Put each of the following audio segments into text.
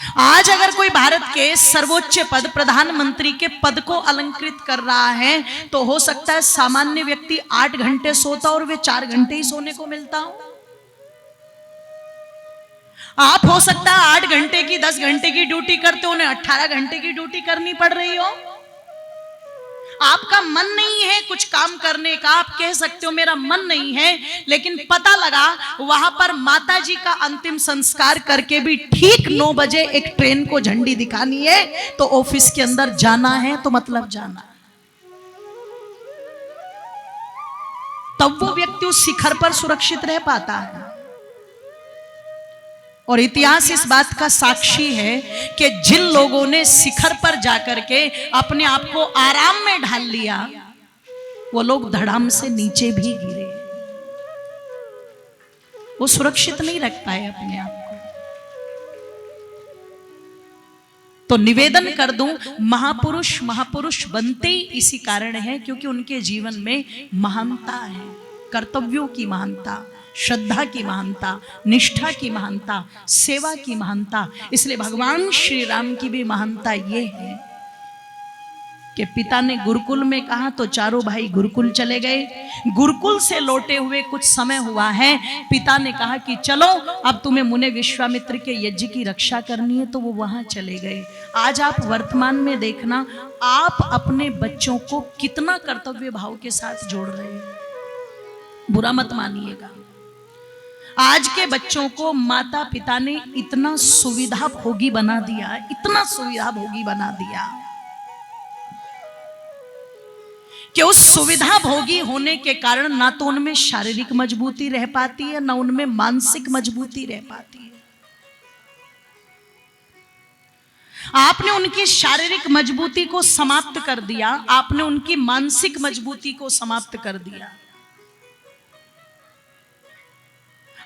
आज अगर कोई भारत के सर्वोच्च पद प्रधानमंत्री के पद को अलंकृत कर रहा है तो हो सकता है सामान्य व्यक्ति 8 घंटे सोता और वे 4 घंटे ही सोने को मिलता हो। आप हो सकता है 8 घंटे की 10 घंटे की ड्यूटी करते हो, उन्हें 18 घंटे की ड्यूटी करनी पड़ रही हो। आपका मन नहीं है कुछ काम करने का, आप कह सकते हो मेरा मन नहीं है, लेकिन पता लगा वहां पर माताजी का अंतिम संस्कार करके भी ठीक 9 बजे एक ट्रेन को झंडी दिखानी है तो ऑफिस के अंदर जाना है, तो मतलब जाना है। तब वो व्यक्ति उस शिखर पर सुरक्षित रह पाता है। और इतिहास इस बात का साक्षी है कि जिन लोगों ने शिखर पर जाकर के अपने आप को आराम में ढाल लिया वो लोग धड़ाम से नीचे भी गिरे। वो सुरक्षित नहीं रख पाए अपने आप को। तो निवेदन कर दूं, महापुरुष महापुरुष बनते ही इसी कारण है क्योंकि उनके जीवन में महानता है, कर्तव्यों की महानता, श्रद्धा की महानता, निष्ठा की महानता, सेवा की महानता। इसलिए भगवान श्री राम की भी महानता ये है कि पिता ने गुरुकुल में कहा तो चारों भाई गुरुकुल चले गए। गुरुकुल से लौटे हुए कुछ समय हुआ है, पिता ने कहा कि चलो अब तुम्हें मुने विश्वामित्र के यज्ञ की रक्षा करनी है, तो वो वहां चले गए। आज आप वर्तमान में देखना, आप अपने बच्चों को कितना कर्तव्य भाव के साथ जोड़ रहे हैं। बुरा मत मानिएगा, आज के बच्चों को माता पिता ने इतना सुविधा भोगी बना दिया, इतना सुविधा भोगी बना दिया कि उस सुविधा भोगी होने के कारण ना तो उनमें शारीरिक मजबूती रह पाती है, ना उनमें मानसिक मजबूती रह पाती है। आपने उनकी शारीरिक मजबूती को समाप्त कर दिया, आपने उनकी मानसिक मजबूती को समाप्त कर दिया।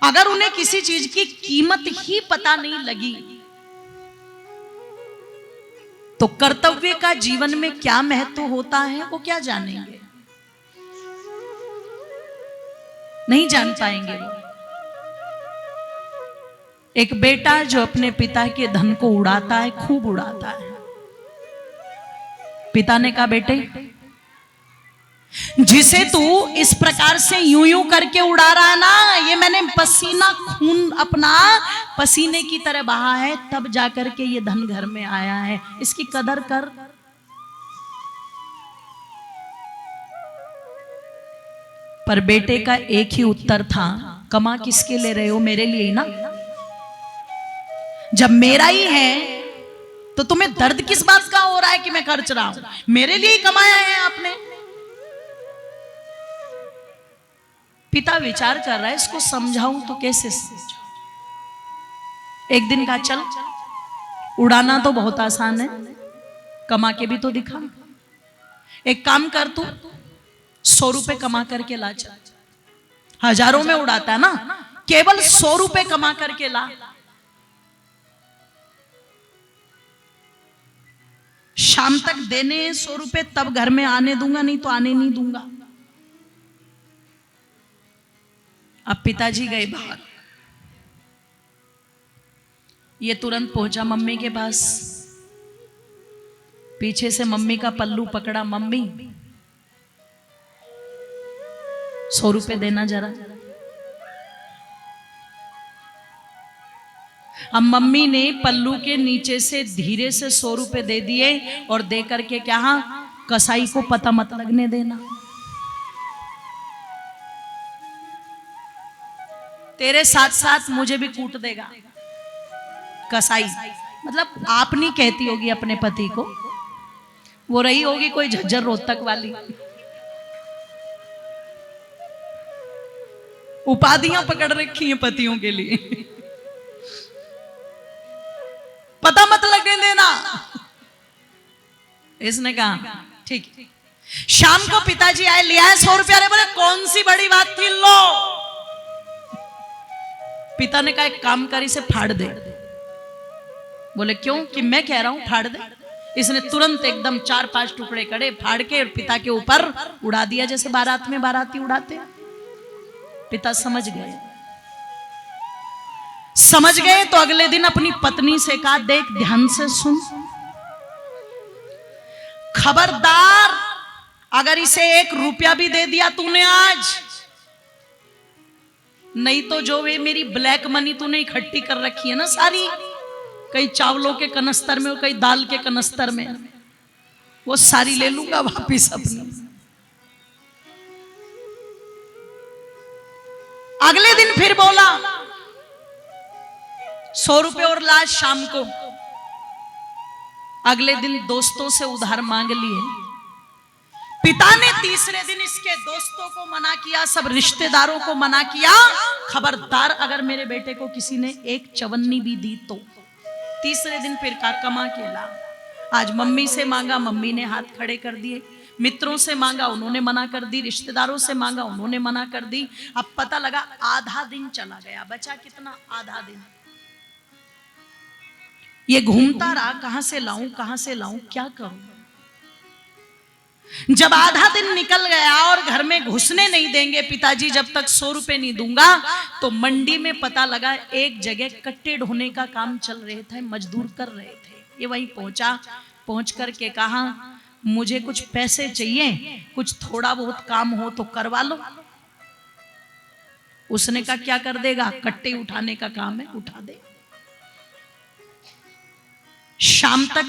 अगर उन्हें किसी चीज की कीमत ही पता नहीं लगी तो कर्तव्य का जीवन में क्या महत्व होता है वो क्या जानेंगे, नहीं जान पाएंगे वो। एक बेटा जो अपने पिता के धन को उड़ाता है, खूब उड़ाता है, पिता ने कहा बेटे जिसे तू इस प्रकार से यूं यूं करके उड़ा रहा है ना, ये मैंने पसीना खून अपना पसीने की तरह बहा है, तब जाकर के ये धन घर में आया है, इसकी कदर कर। पर बेटे का एक ही उत्तर था, कमा किसके ले रहे हो, मेरे लिए ही ना। जब मेरा ही है तो तुम्हें दर्द किस बात का हो रहा है कि मैं खर्च रहा हूं, मेरे लिए ही कमाया है आपने। पिता विचार कर रहा है इसको समझाऊं तो कैसे समझाऊं। एक दिन कहा चल, उड़ाना तो बहुत आसान है, कमा के भी तो दिखा। एक काम कर, तू 100 रुपए कमा करके ला, चल। हजारों में उड़ाता है ना, केवल 100 रुपए कमा करके ला। शाम तक देने 100 रुपए, तब घर में आने दूंगा, नहीं तो आने नहीं दूंगा। अब पिताजी गए बाहर, ये तुरंत पहुंचा मम्मी के पास, पीछे से मम्मी का पल्लू पकड़ा, मम्मी 100 रुपए देना जरा। अब मम्मी ने पल्लू के नीचे से धीरे से 100 रुपए दे दिए और दे करके क्या, कसाई को पता मत लगने देना, तेरे साथ साथ मुझे भी कूट देगा कसाई। मतलब आप नहीं कहती होगी अपने पति को, वो रही होगी कोई झज्जर रोहतक वाली, उपाधियां पकड़ रखी हैं पतियों के लिए, पता मत लगने देना। इसने कहा ठीक। शाम को पिताजी आए, लिया है 100 रुपया। बोले कौन सी बड़ी बात थी, लो। पिता ने कहा एक काम कर, इसे फाड़ दे। बोले क्यों, कि मैं कह रहा हूं फाड़ दे। इसने तुरंत एकदम 4-5 टुकड़े करे, फाड़ के और पिता के ऊपर उड़ा दिया, जैसे बारात में बाराती उड़ाते। पिता समझ गए। समझ गए तो अगले दिन अपनी पत्नी से कहा, देख ध्यान से सुन, खबरदार अगर इसे 1 रुपया भी दे दिया तूने आज, नहीं तो जो वे मेरी ब्लैक मनी तूने इकट्ठी कर रखी है ना सारी, कई चावलों के कनस्तर में और कई दाल के कनस्तर में, वो सारी ले लूंगा वापिस अपनी। अगले दिन फिर बोला 100 रुपए और लाज शाम को। अगले दिन दोस्तों से उधार मांग लिए। पिता ने तीसरे दिन इसके दोस्तों को मना किया, सब रिश्तेदारों को मना किया, खबरदार अगर मेरे बेटे को किसी ने 1 चवन्नी भी दी तो। तीसरे दिन फिर कमा के ला। आज मम्मी से मांगा, मम्मी ने हाथ खड़े कर दिए। मित्रों से मांगा, उन्होंने मना कर दी। रिश्तेदारों से मांगा, उन्होंने मना कर दी। अब पता लगा आधा दिन चला गया, बचा कितना? आधा दिन। ये घूमता रहा, कहां से लाऊं कहां से लाऊं, क्या करूं। जब आधा दिन निकल गया और घर में घुसने नहीं देंगे पिताजी जब तक 100 रुपए नहीं दूंगा, तो मंडी में पता लगा एक जगह कट्टे ढोने का काम चल रहे थे, मजदूर कर रहे थे। ये वहीं पहुंचा। पहुंच करके कहा, मुझे कुछ पैसे चाहिए, कुछ थोड़ा बहुत काम हो तो करवा लो। उसने कहा क्या कर देगा? कट्टे उठाने का काम है, उठा दे। शाम तक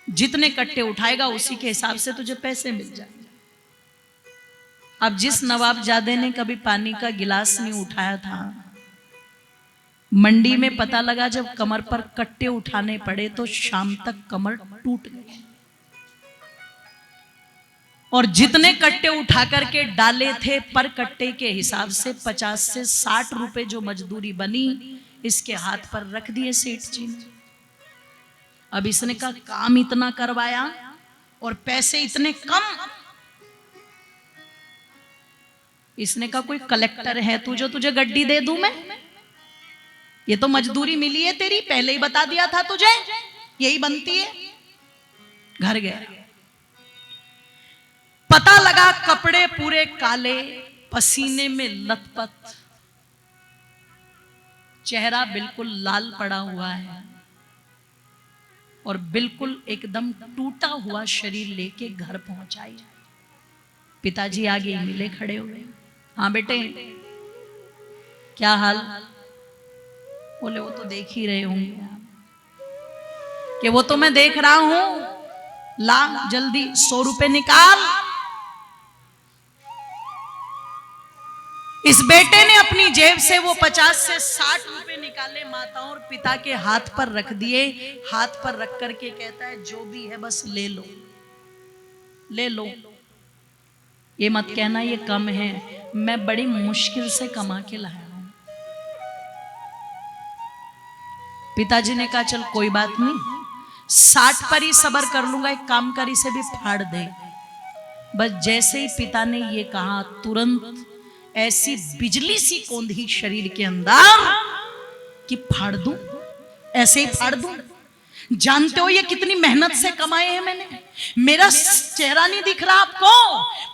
जितने कट्टे उठाएगा उसी के हिसाब से तुझे पैसे मिल जाएंगे। अब जिस नवाबजादे ने कभी पानी का गिलास नहीं उठाया था, मंडी में पता लगा जब कमर पर कट्टे उठाने पड़े तो शाम तक कमर टूट गई। और जितने कट्टे उठा करके डाले थे पर कट्टे के हिसाब से 50 से 60 रुपए जो मजदूरी बनी, इसके हाथ पर रख दिए सेठ जी ने। अब इसने कहा काम इतना करवाया और पैसे इतने कम। इसने कहा कोई कलेक्टर है तू जो तुझे गड्डी दे दूं मैं? ये तो मजदूरी मिली है तेरी, पहले ही बता दिया था तुझे, यही बनती है। घर गया, पता लगा कपड़े पूरे काले, पसीने में लथपथ, चेहरा बिल्कुल लाल पड़ा हुआ है और बिल्कुल एकदम टूटा हुआ शरीर लेके घर पहुंचाई। पिताजी आगे मिले, खड़े हुए। हाँ बेटे क्या हाल? बोले वो तो देख ही रहे होंगे कि वो तो मैं देख रहा हूं, ला जल्दी 100 रुपए निकाल। इस बेटे ने अपनी जेब से वो 50 से 60 रुपए निकाले, माताओं और पिता के हाथ पर रख दिए। हाथ पर रख करके कहता है जो भी है बस ले लो, ले लो। ये मत कहना ये कम है, मैं बड़ी मुश्किल से कमा के लाया हूं। पिताजी ने कहा चल कोई बात नहीं, 60 पर ही सबर कर लूंगा, एक काम कर इसे भी फाड़ दे। बस जैसे ही पिता ने ये कहा, तुरंत ऐसी बिजली सी कौंधी शरीर के अंदर कि फाड़ दूं, ऐसे ही फाड़ दूं। जानते हो ये कितनी मेहनत से कमाए हैं मैंने? मेरा चेहरा नहीं दिख रहा आपको?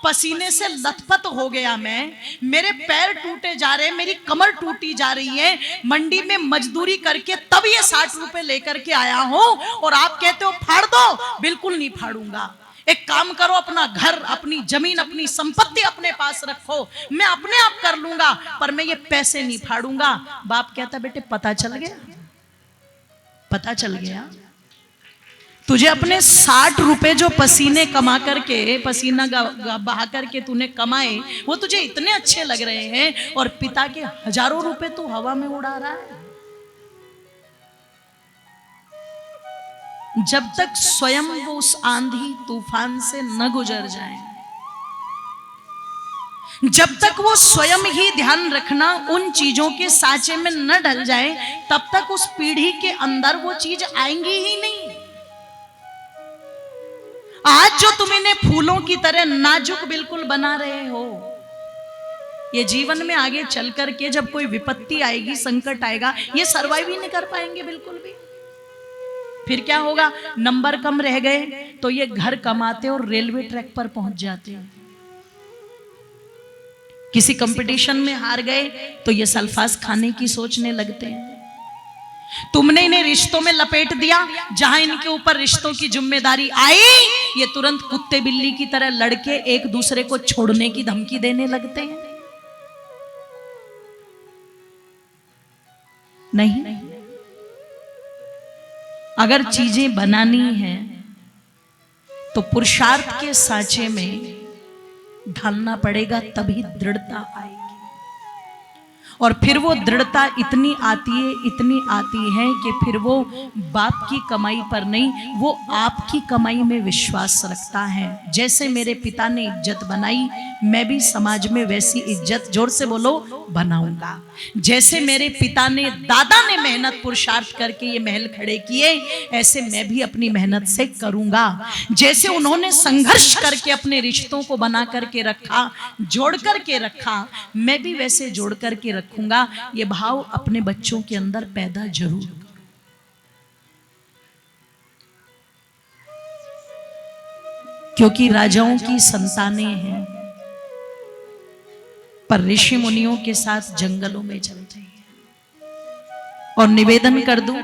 पसीने से लथपथ हो गया मैं, मेरे पैर टूटे जा रहे हैं, मेरी कमर टूटी जा रही है। मंडी में मजदूरी करके तब ये 60 रुपए लेकर के आया हूं और आप कहते हो फाड़ दो। बिल्कुल नहीं फाड़ूंगा। एक काम करो, अपना घर, अपनी जमीन, अपनी संपत्ति अपने पास रखो, मैं अपने आप कर लूंगा, पर मैं ये पैसे नहीं फाड़ूंगा। बाप कहता बेटे पता चल गया, पता चल गया तुझे अपने 60 रुपए जो पसीने कमा करके, पसीना बहा करके तूने कमाए, वो तुझे इतने अच्छे लग रहे हैं और पिता के हजारों रुपए तू हवा में उड़ा रहा है। जब तक स्वयं वो उस आंधी तूफान से न गुजर जाए, जब तक वो स्वयं ही ध्यान रखना उन चीजों के साँचे में न ढल जाए, तब तक उस पीढ़ी के अंदर वो चीज आएंगी ही नहीं। आज जो तुम इन्हें फूलों की तरह नाजुक बिल्कुल बना रहे हो, ये जीवन में आगे चल करके जब कोई विपत्ति आएगी, संकट आएगा, ये सरवाइव ही नहीं कर पाएंगे बिल्कुल भी। फिर क्या होगा? नंबर कम रह गए तो ये घर कमाते और रेलवे ट्रैक पर पहुंच जाते हैं। किसी कंपटीशन में हार गए तो ये सल्फास खाने की सोचने लगते हैं। तुमने इन्हें रिश्तों में लपेट दिया, जहां इनके ऊपर रिश्तों की जिम्मेदारी आई, ये तुरंत कुत्ते बिल्ली की तरह लड़के एक दूसरे को छोड़ने की धमकी देने लगते हैं। नहीं, अगर चीजें बनानी है तो पुरुषार्थ के सांचे में ढालना पड़ेगा, तभी दृढ़ता आएगी। और फिर वो दृढ़ता इतनी आती है कि फिर वो बाप की कमाई पर नहीं, वो आपकी कमाई में विश्वास रखता है। जैसे मेरे पिता ने इज्जत बनाई, मैं भी समाज में वैसी इज्जत, जोर से बोलो, बनाऊंगा। जैसे मेरे पिता ने, दादा ने मेहनत पुरुषार्थ करके ये महल खड़े किए, ऐसे मैं भी अपनी मेहनत से करूंगा। जैसे उन्होंने संघर्ष करके अपने रिश्तों को बना करके रखा, जोड़ करके रखा, मैं भी वैसे जोड़ करके रखूंगा। ये भाव अपने बच्चों के अंदर पैदा जरूर। क्योंकि राजाओं की संतानें हैं, पर ऋषि मुनियों के साथ जंगलों में चलते हैं। और निवेदन कर दूं,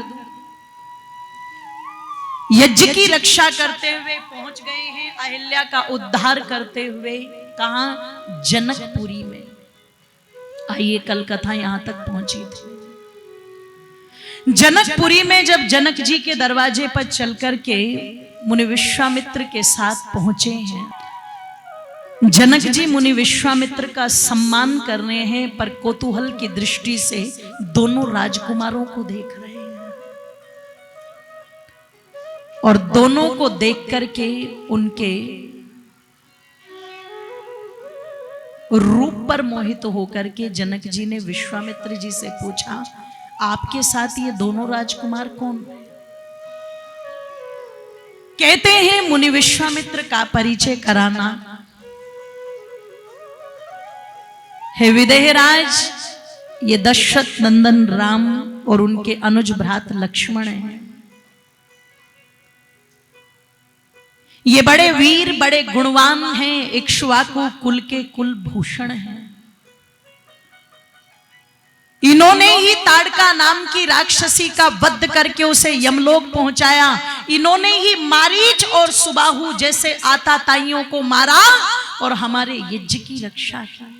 यज्ञ की रक्षा करते हुए पहुंच गए हैं, अहिल्या का उद्धार करते हुए। कहां? जनकपुरी में। आइए, कल कथा यहां तक पहुंची थी। जनकपुरी में जब जनक जी के दरवाजे पर चल करके मुनि विश्वामित्र के साथ पहुंचे हैं, जनक जी मुनि विश्वामित्र का सम्मान कर रहे हैं, पर कौतूहल की दृष्टि से दोनों राजकुमारों को देख रहे हैं। और दोनों को देख करके उनके रूप पर मोहित होकर के जनक जी ने विश्वामित्र जी से पूछा, आपके साथ ये दोनों राजकुमार कौन? कहते हैं मुनि विश्वामित्र का परिचय कराना है। विदेहराज, ये दशरथ नंदन राम और उनके अनुज भ्रात लक्ष्मण हैं। ये बड़े वीर, बड़े गुणवान हैं, इक्ष्वाकु कुल के कुलभूषण हैं। इन्होंने ही ताड़का नाम की राक्षसी का वध करके उसे यमलोक पहुंचाया। इन्होंने ही मारीच और सुबाहु जैसे आताताइयों को मारा और हमारे यज्ञ की रक्षा की।